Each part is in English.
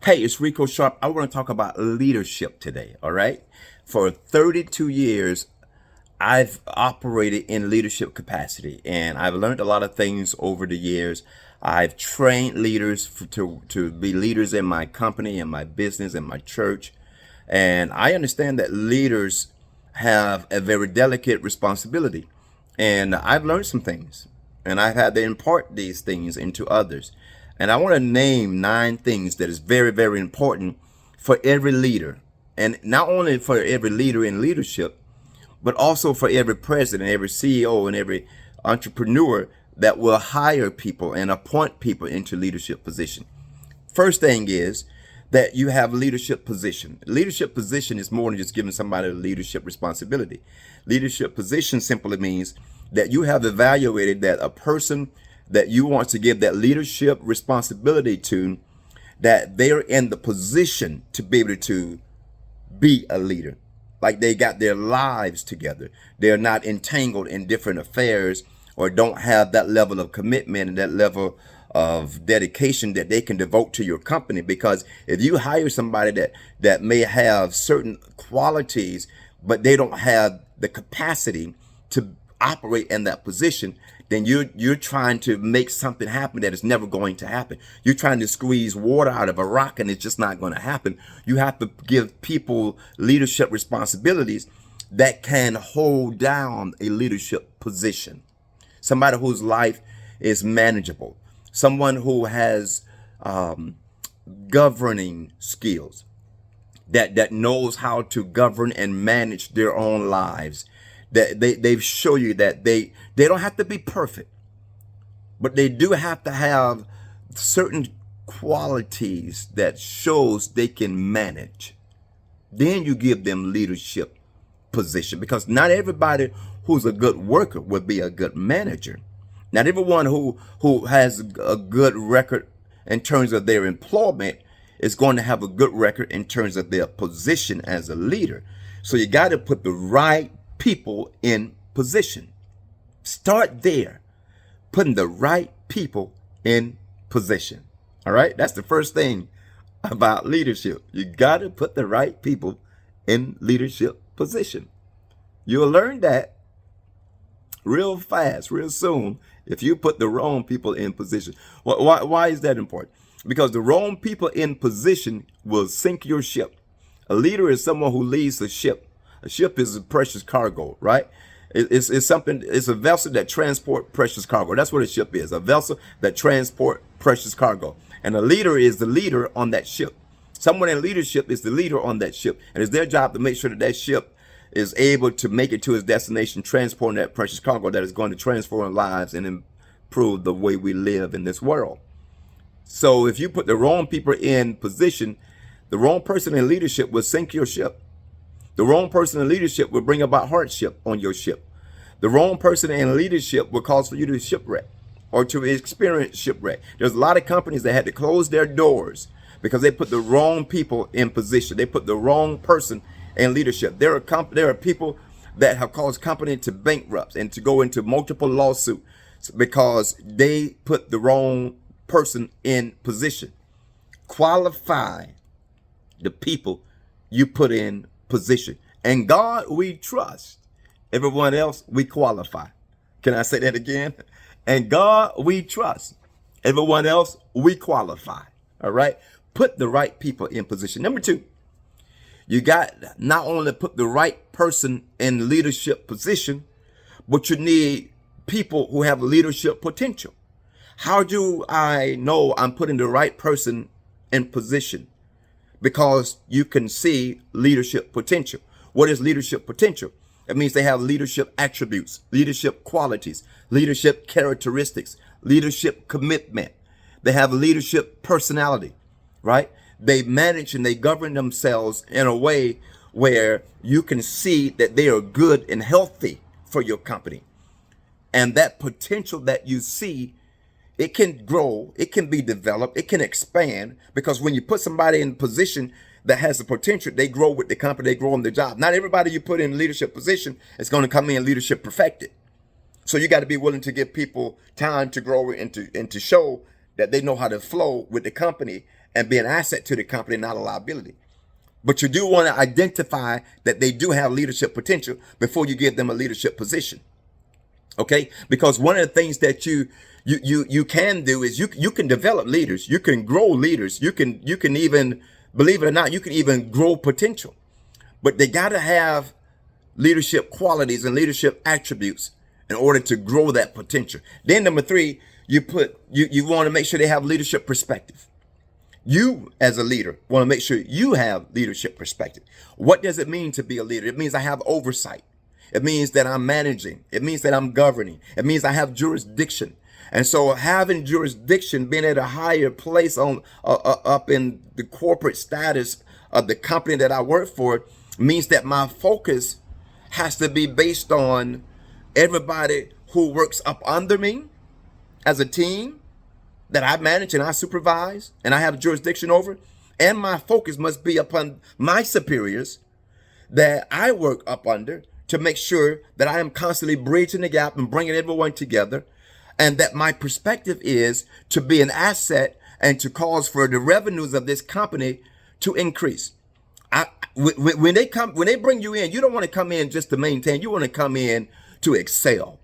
Hey, it's Rico Sharp. I want to talk about leadership today. All right. For 32 years, I've operated in leadership capacity and I've learned a lot of things over the years. I've trained leaders to be leaders in my company, in my business, in my church. And I understand that leaders have a very delicate responsibility. And I've learned some things and I've had to impart these things into others. And I want to name 9 things that is very, very important for every leader. And not only for every leader in leadership, but also for every president, every CEO, and every entrepreneur that will hire people and appoint people into leadership position. First thing is that you have leadership position. Leadership position is more than just giving somebody a leadership responsibility. Leadership position simply means that you have evaluated that a person that you want to give that leadership responsibility to, that they're in the position to be able to be a leader. Like they got their lives together. They're not entangled in different affairs or don't have that level of commitment and that level of dedication that they can devote to your company. Because if you hire somebody that may have certain qualities, but they don't have the capacity to operate in that position, then you're trying to make something happen that is never going to happen. You're trying to squeeze water out of a rock and it's just not going to happen. You have to give people leadership responsibilities that can hold down a leadership position. Somebody whose life is manageable. Someone who has governing skills, that knows how to govern and manage their own lives. That they show you that they don't have to be perfect, but they do have to have certain qualities that shows they can manage. Then you give them leadership position, because not everybody who's a good worker will be a good manager. Not everyone who has a good record in terms of their employment is going to have a good record in terms of their position as a leader. So you got to put the right people in position. Start there, putting the right people in position. All right. That's the first thing about leadership. You got to put the right people in leadership position. You'll learn that real fast, real soon, if you put the wrong people in position. Why is that important? Because the wrong people in position will sink your ship. A leader is someone who leads the ship. A ship is a precious cargo, right? It's a vessel that transport precious cargo. That's what a ship is, a vessel that transport precious cargo. And a leader is the leader on that ship. Someone in leadership is the leader on that ship. And it's their job to make sure that that ship is able to make it to its destination, transporting that precious cargo that is going to transform lives and improve the way we live in this world. So if you put the wrong people in position, the wrong person in leadership will sink your ship. The wrong person in leadership will bring about hardship on your ship. The wrong person in leadership will cause for you to shipwreck or to experience shipwreck. There's a lot of companies that had to close their doors because they put the wrong people in position. They put the wrong person in leadership. There are people that have caused company to bankrupt and to go into multiple lawsuits because they put the wrong person in position. Qualify the people you put in position. And God we trust. Everyone else we qualify. Can I say that again? And God we trust. Everyone else we qualify. All right. Put the right people in position. Number 2, you got not only put the right person in leadership position, but you need people who have leadership potential. How do I know I'm putting the right person in position? Because you can see leadership potential. What is leadership potential? It means they have leadership attributes, leadership qualities, leadership characteristics, leadership commitment. They have leadership personality, right? They manage and they govern themselves in a way where you can see that they are good and healthy for your company. And that potential that you see, it can grow, it can be developed, it can expand, because when you put somebody in a position that has the potential, they grow with the company, they grow in their job. Not everybody you put in leadership position is going to come in leadership perfected. So you got to be willing to give people time to grow and to show that they know how to flow with the company and be an asset to the company, not a liability. But you do want to identify that they do have leadership potential before you give them a leadership position. Okay? Because one of the things that you can do is you can develop leaders, you can grow leaders, you can even, believe it or not, you can even grow potential. But they got to have leadership qualities and leadership attributes in order to grow that potential. Then number 3, you want to make sure they have leadership perspective. You as a leader want to make sure you have leadership perspective. What does it mean to be a leader? It means I have oversight. It means that I'm managing. It means that I'm governing. It means I have jurisdiction. And so having jurisdiction, being at a higher place on up in the corporate status of the company that I work for, means that my focus has to be based on everybody who works up under me as a team that I manage and I supervise and I have jurisdiction over. And my focus must be upon my superiors that I work up under, to make sure that I am constantly bridging the gap and bringing everyone together, and that my perspective is to be an asset and to cause for the revenues of this company to increase. When they bring you in, you don't want to come in just to maintain. You want to come in to excel.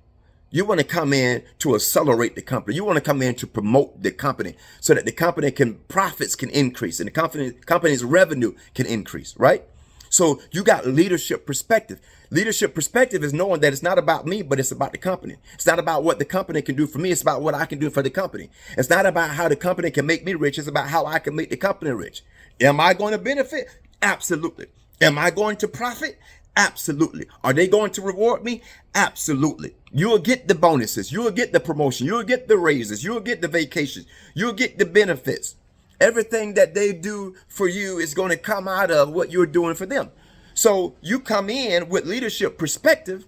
You want to come in to accelerate the company. You want to come in to promote the company so that the company profits can increase and the company's revenue can increase, right? So you got leadership perspective. Leadership perspective is knowing that it's not about me, but it's about the company. It's not about what the company can do for me. It's about what I can do for the company. It's not about how the company can make me rich. It's about how I can make the company rich. Am I going to benefit? Absolutely. Am I going to profit? Absolutely. Are they going to reward me? Absolutely. You'll get the bonuses. You'll get the promotion. You'll get the raises. You'll get the vacations. You'll get the benefits. Everything that they do for you is going to come out of what you're doing for them. So you come in with leadership perspective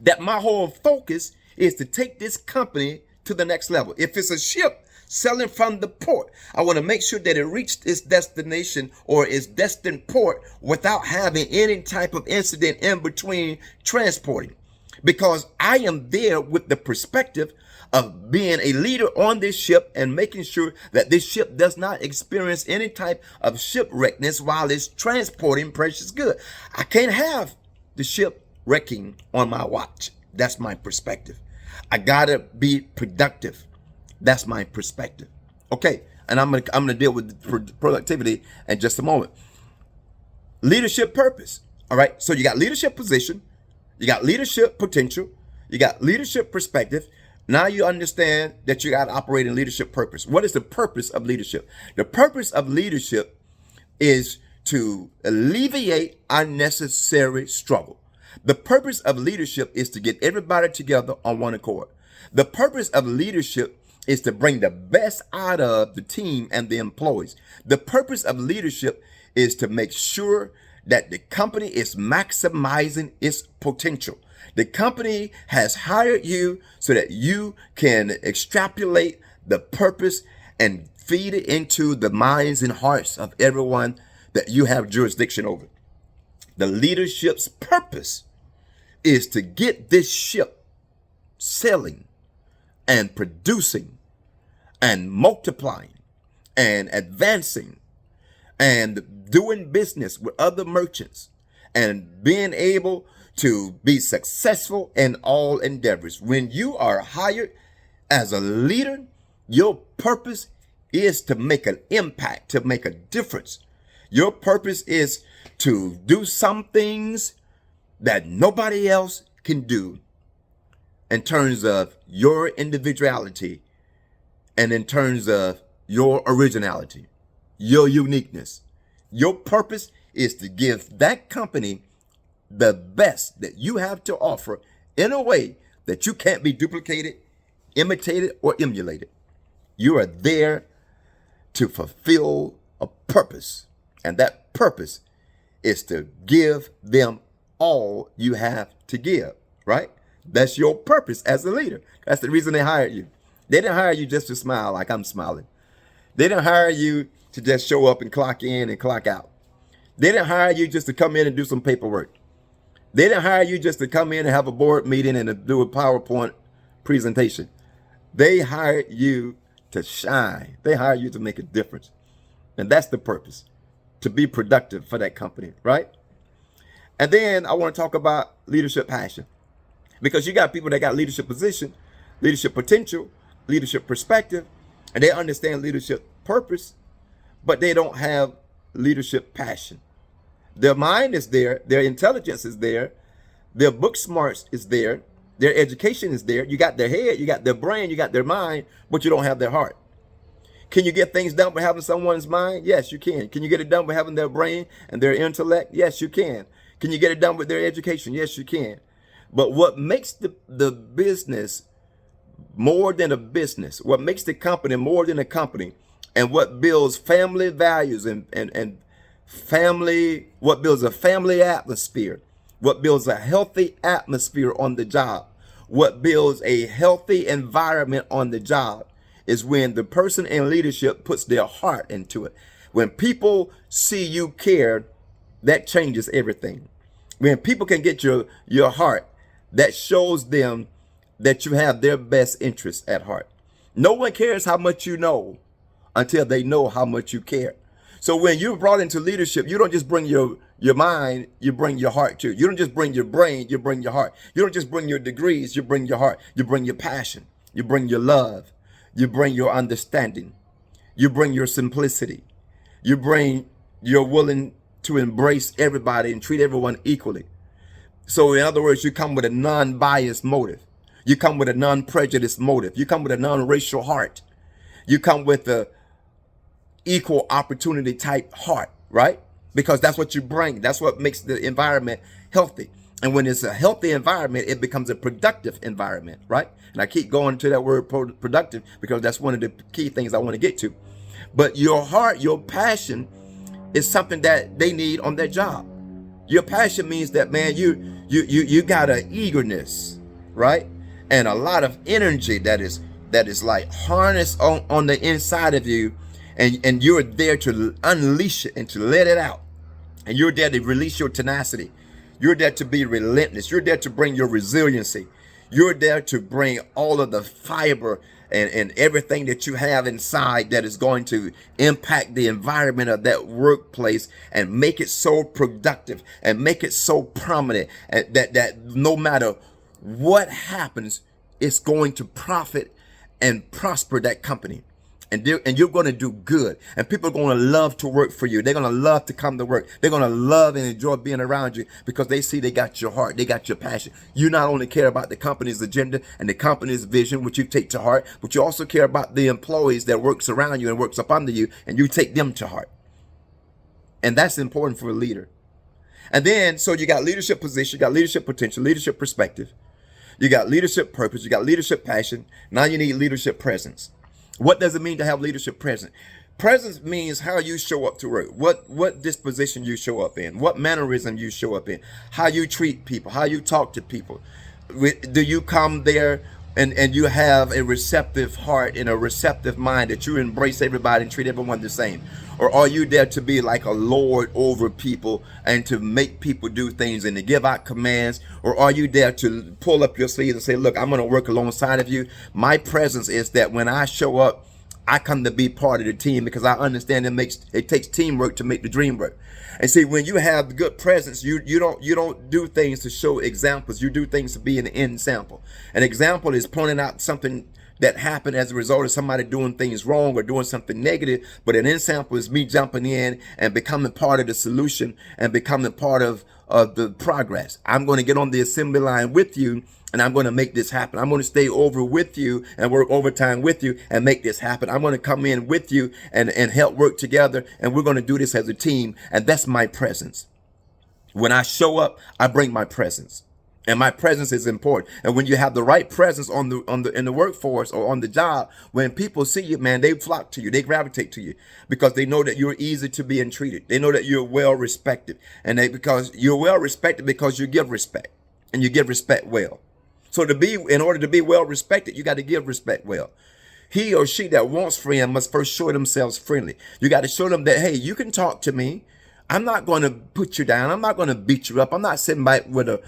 that my whole focus is to take this company to the next level. If it's a ship selling from the port, I want to make sure that it reached its destination or its destined port without having any type of incident in between transporting. Because I am there with the perspective of being a leader on this ship and making sure that this ship does not experience any type of shipwreckness while it's transporting precious goods. I can't have the ship wrecking on my watch. That's my perspective. I gotta be productive. That's my perspective. Okay, and I'm gonna deal with productivity in just a moment. Leadership purpose. All right, so you got leadership position, you got leadership potential, you got leadership perspective. Now you understand that you got to operate in leadership purpose. What is the purpose of leadership? The purpose of leadership is to alleviate unnecessary struggle. The purpose of leadership is to get everybody together on one accord. The purpose of leadership is to bring the best out of the team and the employees. The purpose of leadership is to make sure that the company is maximizing its potential. The company has hired you so that you can extrapolate the purpose and feed it into the minds and hearts of everyone that you have jurisdiction over. The leadership's purpose is to get this ship selling and producing and multiplying and advancing and doing business with other merchants and being able to be successful in all endeavors. When you are hired as a leader, your purpose is to make an impact, to make a difference. Your purpose is to do some things that nobody else can do in terms of your individuality and in terms of your originality, your uniqueness. Your purpose is to give that company the best that you have to offer in a way that you can't be duplicated, imitated, or emulated. You are there to fulfill a purpose, and that purpose is to give them all you have to give, right? That's your purpose as a leader. That's the reason they hired you. They didn't hire you just to smile like I'm smiling. They didn't hire you to just show up and clock in and clock out. They didn't hire you just to come in and do some paperwork. They didn't hire you just to come in and have a board meeting and to do a PowerPoint presentation. They hired you to shine. They hired you to make a difference. And that's the purpose, to be productive for that company, right? And then I want to talk about leadership passion, because you got people that got leadership position, leadership potential, leadership perspective, and they understand leadership purpose, but they don't have leadership passion. Their mind is there, their intelligence is there, their book smarts is there, their education is there. You got their head, you got their brain, you got their mind, but you don't have their heart. Can you get things done by having someone's mind? Yes, you can. Can you get it done by having their brain and their intellect? Yes, you can. Can you get it done with their education? Yes, you can. But what makes the business more than a business, what makes the company more than a company, and what builds family values and family, what builds a family atmosphere, what builds a healthy atmosphere on the job, what builds a healthy environment on the job, is when the person in leadership puts their heart into it. When people see you care, that changes everything. When people can get your heart, that shows them that you have their best interests at heart. No one cares how much you know until they know how much you care. So when you're brought into leadership, you don't just bring your mind, you bring your heart too. You don't just bring your brain, you bring your heart. You don't just bring your degrees, you bring your heart. You bring your passion, you bring your love, you bring your understanding, you bring your simplicity, you bring your willing to embrace everybody and treat everyone equally. So in other words, you come with a non-biased motive. You come with a non-prejudiced motive. You come with a non-racial heart. You come with a equal opportunity type heart, right? Because that's what you bring. That's what makes the environment healthy. And when it's a healthy environment, it becomes a productive environment, right? And I keep going to that word productive because that's one of the key things I want to get to. But your heart, your passion is something that they need on their job. Your passion means that, man, you got an eagerness, right? And a lot of energy that is like harnessed on the inside of you. And you're there to unleash it and to let it out. And you're there to release your tenacity. You're there to be relentless. You're there to bring your resiliency. You're there to bring all of the fiber and everything that you have inside that is going to impact the environment of that workplace and make it so productive and make it so prominent that no matter what happens, it's going to profit and prosper that company. And you're going to do good. And people are going to love to work for you. They're going to love to come to work. They're going to love and enjoy being around you because they see they got your heart. They got your passion. You not only care about the company's agenda and the company's vision, which you take to heart, but you also care about the employees that works around you and works up under you, and you take them to heart. And that's important for a leader. And then, so you got leadership position, you got leadership potential, leadership perspective. You got leadership purpose. You got leadership passion. Now you need leadership presence. What does it mean to have leadership presence? Presence means how you show up to work, what disposition you show up in, what mannerism you show up in, how you treat people, how you talk to people. Do you come there and you have a receptive heart and a receptive mind that you embrace everybody and treat everyone the same? Or are you there to be like a lord over people and to make people do things and to give out commands? Or are you there to pull up your sleeves and say, look, I'm going to work alongside of you. My presence is that when I show up, I come to be part of the team because I understand it takes teamwork to make the dream work. And see, when you have good presence, you don't do things to show examples. You do things to be an end sample. An example is pointing out something that happened as a result of somebody doing things wrong or doing something negative. But an example is me jumping in and becoming part of the solution and becoming part of the progress. I'm going to get on the assembly line with you and I'm going to make this happen. I'm going to stay over with you and work overtime with you and make this happen. I'm going to come in with you and help work together. And we're going to do this as a team. And that's my presence. When I show up, I bring my presence. And my presence is important. And when you have the right presence in the workforce or on the job, when people see you, man, they flock to you, they gravitate to you because they know that you're easy to be entreated. They know that you're well respected, and because you're well respected because you give respect and you give respect well. So in order to be well respected, you got to give respect well. He or she that wants friend must first show themselves friendly. You got to show them that, hey, you can talk to me. I'm not going to put you down. I'm not going to beat you up. I'm not sitting back with a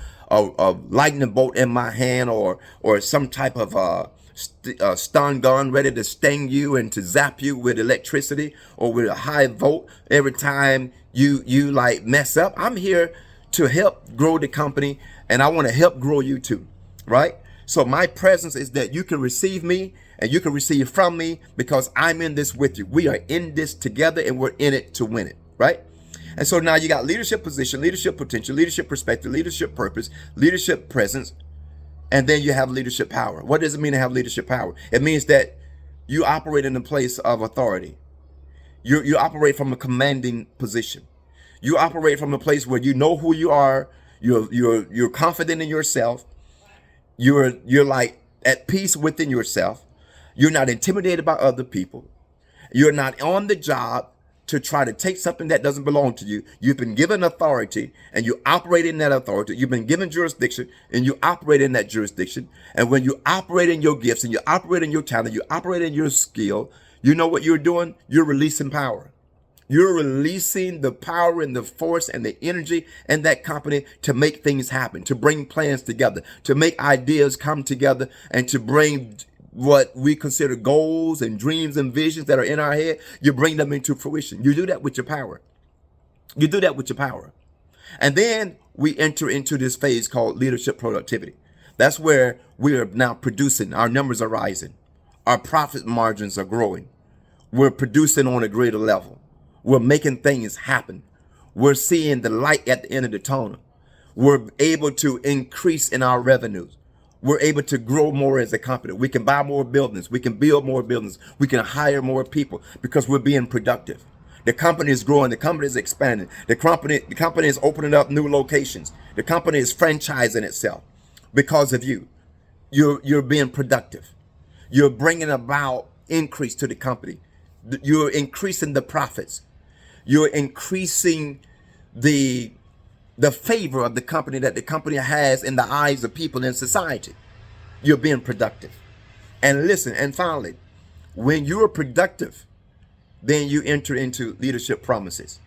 lightning bolt in my hand or some type of stun gun ready to sting you and to zap you with electricity or with a high volt every time you like mess up. I'm here to help grow the company, and I want to help grow you too, right? So my presence is that you can receive me and you can receive from me because I'm in this with you. We are in this together and we're in it to win it, right? And so now you got leadership position, leadership potential, leadership perspective, leadership purpose, leadership presence, and then you have leadership power. What does it mean to have leadership power? It means that you operate in a place of authority. You operate from a commanding position. You operate from a place where you know who you are. You're confident in yourself. You're like at peace within yourself. You're not intimidated by other people. You're not on the job to try to take something that doesn't belong to you. You've been given authority and you operate in that authority. You've been given jurisdiction and you operate in that jurisdiction. And when you operate in your gifts and you operate in your talent, you operate in your skill, you know what you're doing? You're releasing power. You're releasing the power and the force and the energy in that company to make things happen, to bring plans together, to make ideas come together, and to bring what we consider goals and dreams and visions that are in our head. You bring them into fruition. You do that with your power. You do that with your power. And then we enter into this phase called leadership productivity. That's where we are now producing. Our numbers are rising. Our profit margins are growing. We're producing on a greater level. We're making things happen. We're seeing the light at the end of the tunnel. We're able to increase in our revenues. We're able to grow more as a company. We can buy more buildings. We can build more buildings. We can hire more people because we're being productive. The company is growing. The company is expanding. The company is opening up new locations. The company is franchising itself because of you. You're being productive. You're bringing about increase to the company. You're increasing the profits. You're increasing the favor of the company that the company has in the eyes of people in society. You're being productive. And listen, and finally, when you're productive, then you enter into leadership promises.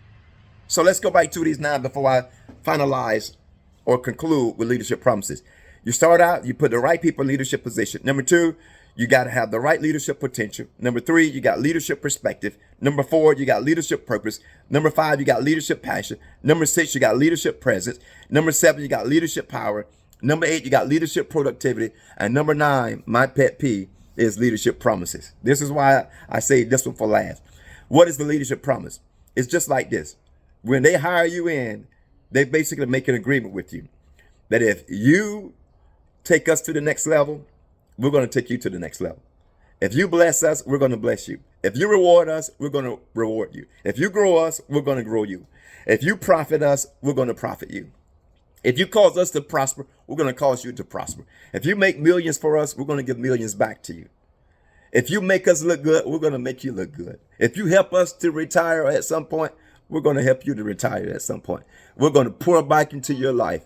So let's go back to these now before I finalize or conclude with leadership promises. You start out, you put the right people in leadership position. Number 2, you got to have the right leadership potential. Number 3, you got leadership perspective. Number 4, you got leadership purpose. Number 5, you got leadership passion. Number 6, you got leadership presence. Number 7, you got leadership power. Number 8, you got leadership productivity. And number 9, my pet peeve, is leadership promises. This is why I say this one for last. What is the leadership promise? It's just like this. When they hire you in, they basically make an agreement with you that if you take us to the next level, we're going to take you to the next level. If you bless us, we're going to bless you. If you reward us, we're going to reward you. If you grow us, we're going to grow you. If you profit us, we're going to profit you. If you cause us to prosper, we're going to cause you to prosper. If you make millions for us, we're going to give millions back to you. If you make us look good, we're going to make you look good. If you help us to retire at some point, we're going to help you to retire at some point. We're going to pour back into your life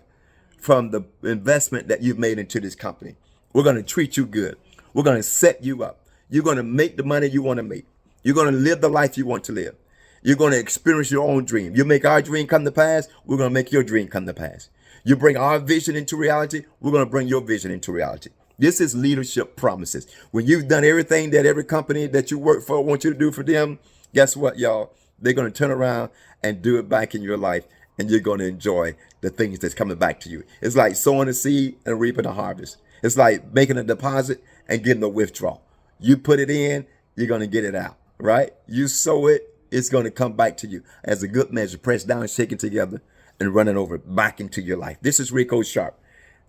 from the investment that you've made into this company. We're going to treat you good. We're going to set you up. You're going to make the money you want to make. You're going to live the life you want to live. You're going to experience your own dream. You make our dream come to pass, we're going to make your dream come to pass. You bring our vision into reality, we're going to bring your vision into reality. This is leadership promises. When you've done everything that every company that you work for wants you to do for them, guess what, y'all? They're going to turn around and do it back in your life, and you're going to enjoy the things that's coming back to you. It's like sowing a seed and reaping a harvest. It's like making a deposit and getting a withdrawal. You put it in, you're going to get it out, right? You sow it, it's going to come back to you as a good measure, pressed down, shaken together, and running over back into your life. This is Rico Sharp.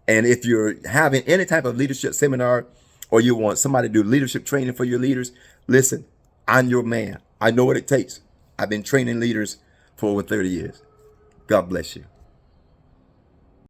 And if you're having any type of leadership seminar or you want somebody to do leadership training for your leaders, listen, I'm your man. I know what it takes. I've been training leaders for over 30 years. God bless you.